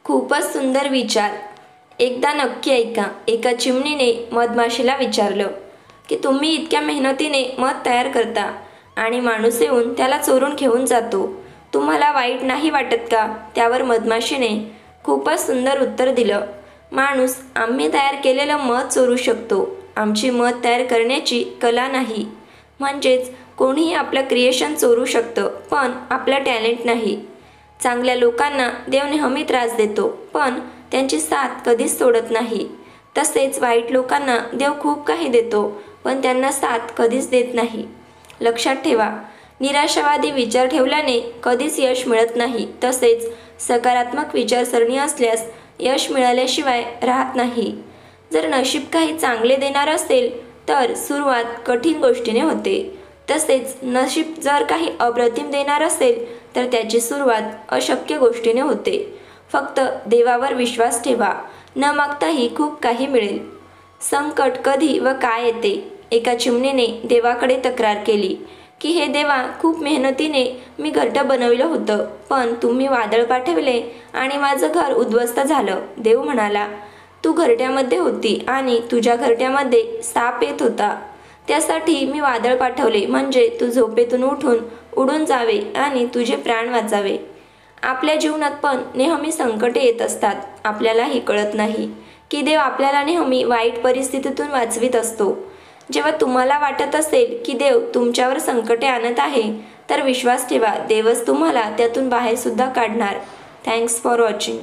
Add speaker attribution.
Speaker 1: खूपच सुंदर विचार. एकदा नक्की ऐका. एका चिमणीने मधमाशीला विचारलं की तुम्ही इतक्या मेहनतीने मध तयार करता आणि माणूस येऊन त्याला चोरून घेऊन जातो. तुम्हाला वाईट नाही वाटत का? त्यावर मधमाशीने खूपच सुंदर उत्तर दिलं. माणूस आम्ही तयार केलेलं मध चोरू शकतो. आमची मध तयार करण्याची कला नाही. म्हणजेच कोणीही आपलं क्रिएशन चोरू शकतं, पण आपलं टॅलेंट नाही. चांगल्या लोकांना देव नेहमी त्रास देतो, पण त्यांची साथ कधीच सोडत नाही. तसेच वाईट लोकांना देव खूप काही देतो, पण त्यांना साथ कधीच देत नाही. लक्षात ठेवा, निराशावादी विचार ठेवल्याने कधीच यश मिळत नाही. तसेच सकारात्मक विचारसरणी असल्यास यश मिळाल्याशिवाय राहत नाही. जर नशीब काही चांगले देणार असेल तर सुरुवात कठीण गोष्टीने होते. तसेच नशीब जर काही अप्रतिम देणार असेल तर त्याची सुरुवात अशक्य गोष्टीने होते. फक्त देवावर विश्वास ठेवा. न मागताही खूप काही मिळेल. संकट कधी व काय येते? एका चिमणीने देवाकडे तक्रार केली की हे देवा, खूप मेहनतीने मी घरटं बनवलं होतं, पण तुम्ही वादळ पाठवले आणि माझं घर उद्ध्वस्त झालं. देव म्हणाला, तू घरट्यामध्ये होती आणि तुझ्या घरट्यामध्ये साप येत होता. त्यासाठी मी वादळ पाठवले, म्हणजे तू झोपेतून उठून उडून जावे आणि तुझे प्राण वाचावे. आपल्या जीवनात पण नेहमी संकटे येत असतात. आपल्यालाही कळत नाही की देव आपल्याला नेहमी वाईट परिस्थितीतून वाचवित असतो. जेव्हा तुम्हाला वाटत असेल की देव तुमच्यावर संकटे आणत आहे, तर विश्वास ठेवा, देवच तुम्हाला त्यातून बाहेर सुद्धा काढणार. Thanks for watching.